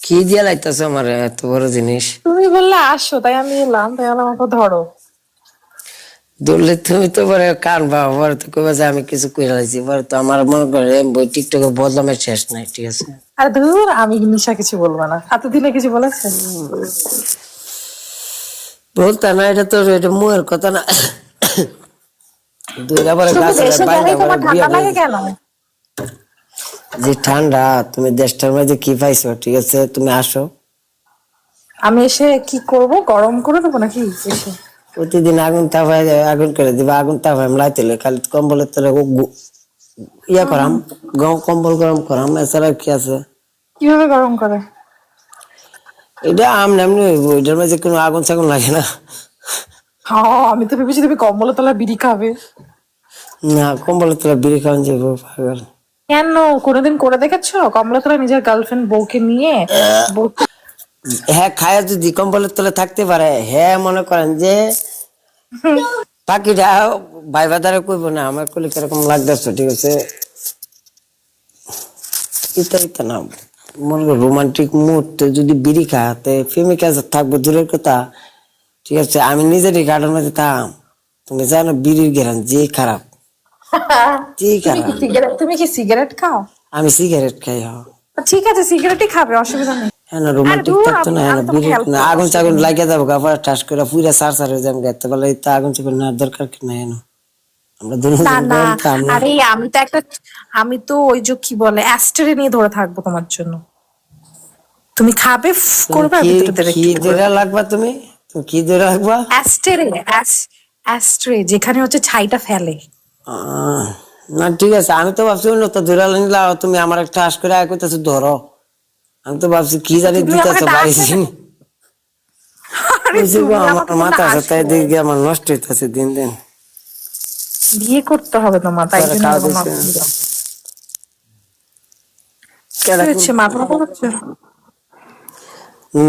কি দিয়া লাইতাছ আমার এত বড় জিনিস? তুমি বললে আসো, তাই আমি এলাম, তাই বলে আমাকে ধরো। ধরলে তুমি তো পরে কানবা, পরে তো কইবা যে আমি কিছু কইরা লাইছি, পরে তো আমার মনে করে বই টিকটকে বদলামের শেষ নাই, ঠিক আছে? আর ধুর, আমি নিশা কিছু বলবো না। এতদিনে কিছু বলেছে? বলতা না, এটা তো এটা মুয়ের কথা না। দুইটা পরে তুমি গাছে দেশে বাইন্দা গেলেই পরে তোমার বিয়ে ঠান্ডা দিয়ে লাগে কেন? যে ঠান্ডা, তুমি দেশটার মধ্যে কি পাইছো, ঠিক আছে? তুমি আসো, আমি এসে কি করব? গরম করে দেবো নাকি এসে? প্রতিদিন আগুন তাপায় আগুন করে দিবা, আগুন তাপায় লাইতেলে খালি কম্বলের তলে ইয়া করাম, কম্বল গরম করাম, এছাড়া কি আছে? কিভাবে গরম করে? এটা আমনি এমনি হইব, এটার মাঝে কোনো আগুন সাগুন লাগে না। হ্যাঁ, আমি তো ভেবেছি তুমি কম্বলের তলা বিড়ি খাবে। না, কম্বলের তলে বিড়ি খাওয়ান যাবো পাগল। কেন, কোনোদিন করে দেখেছো কম্বলের তলা নিজের গার্লফ্রেন্ড বউকে নিয়ে? বউ হ্যাঁ, খায়া যদি কম্বলের তলে থাকতে পারে, হ্যাঁ মনে করেন যে পাখিটা ভাইবা দ্বারা কইব না আমার কলি কিরকম লাগতেছে, ঠিক আছে? ইতা ইতা না, মনে করো রোমান্টিক মুহূর্তে যদি বিড়ি খাতে প্রেমিকা থাকবো দূরের কথা, ঠিক আছে? আমি নিজেরই গার্ডেন মধ্যে থাম, তুমি জানো বিড়ির গেরান যে খারাপ, যে খারাপ। তুমি কি সিগারেট খাও? আমি সিগারেট খাই, হ্যাঁ। ঠিক আছে, সিগারেটই খাবে, অসুবিধা নেই। হ্যাঁ না, আর রোমান্টিক ধুর, থাকতো না, হ্যাঁ আমি না, তোমাকে বিড়ি হেল্প না, করবো, আগুন অসুবিধা চাগুন নেই। লাগিয়ে যাবো, আবার ঠাস করে পুরা সার সার হয়ে যাবো, গাইতে পারলে তো আগুন চাগুন না দরকার কি না, এনো আমরা না দুজন না, গরম তো আমরা। আরে আমি তো ওই যে কি বলে অ্যাস্টারে নিয়ে ধরে থাকবো তোমার জন্য। তুমি খাবে, তুমি করবে, আর কি ভিতরে কি একটু করে ধরে দেবে। লাগবা? তুমি কি ধরে লাগবা? অ্যাস্টারে, অ্যাস্ট্রে যেখানে হচ্ছে ছাইটা ফেলে। আহ, না ঠিক আছে, আমি তো ভাবছি অন্য তো ধরে নিলা, তুমি আমার একটা ঠাস করে আয় করতেছো ধরো, আমি তো ভাবছি কি তা জানি তুমি দিতেছো আমাকে বাড়ি। দাস দেবে? আরে ওই যে গো, তুমি আমার আমাকে কোনো মাথা দাস সাথে দেবে? দিকে আমার নষ্ট হইতেছে দিন দিন। বিয়ে করতে হবে তোমার, তাই তোরা জন্য খাওয়া এরকম দিছে অসুবিধা। কি কেডা হয়েছে, মাথা ব্যথা করছে?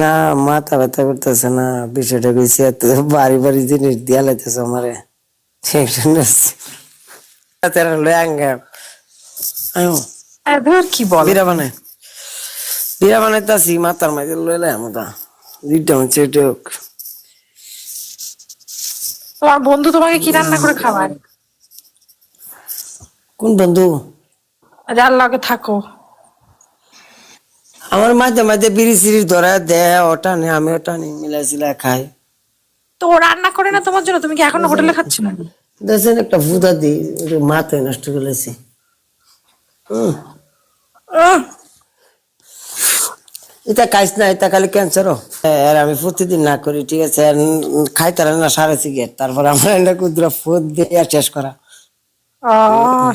না, মাথা ব্যথা করতেছে না, বিষয়টা কইছি এত বাড়ি বাড়ি জিনিস দিয়া লাইতেছে আমারে, টেনশন আছে তেরা লয়ে আঙ্গা আয়ো ধর কি বলে। বিরা বানাই, বিরা বানাইতাছি, মাথার মাঝে লয়ে লাই আমদা দুইটা হচ্ছে এটুক। তোমার বন্ধু তোমাকে কি রান্না করে খাওয়ায়? কোন বন্ধু? যার লাগে থাকো। আমার মাঝে মাঝে বিড়ি সিড়ি ধরা দে, ওটা নে আমি ওটা নি মিলাই সিলাই খাই। তো ও রান্না করে না তোমার জন্য? তুমি কি এখনো হোটেলে খাচ্ছ না? দেখছেন একটা ফুদা দি, মাথায় নষ্ট করেছি। হম, উহ, এটা খাইস না, এটা খালি ক্যান্সার। আর আমি প্রতিদিন না করি, ঠিক আছে? খাইতে না সারা সিগারেট, তারপর আমরা এটা ক্ষুদ্র ফুদ দিয়ে শেষ করা।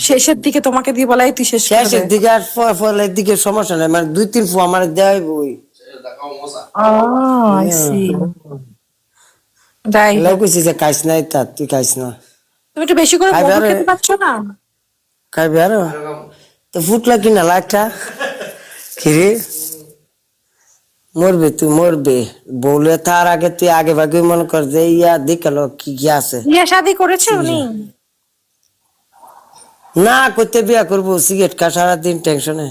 শেষের দিকে তোমাকে দিয়ে বলাই তুই শেষ করে দে। শেষের দিকে আর ফলের দিকে সমস্যা নাই, মানে দুই তিন ফু আমার দেওয়াই বই। I see. যাই হোক, কইছি যে খাইস না, এটা তুই খাইস না, তুমি একটু বেশি করে খাইবে মধু আর খেতে পারছো না? খাইবে আর তো ফুটলা কিনা লাইটটা খিরে মরবে, তুই মরবে বলে তার আগে তুই আগে ভাগে মনে কর যে ইয়া দেখালো কি কি আছে। বিয়ে শাদী করেছে উনি? না করতে বিয়া করবো, সিগারেট খা সারাদিন টেনশনে।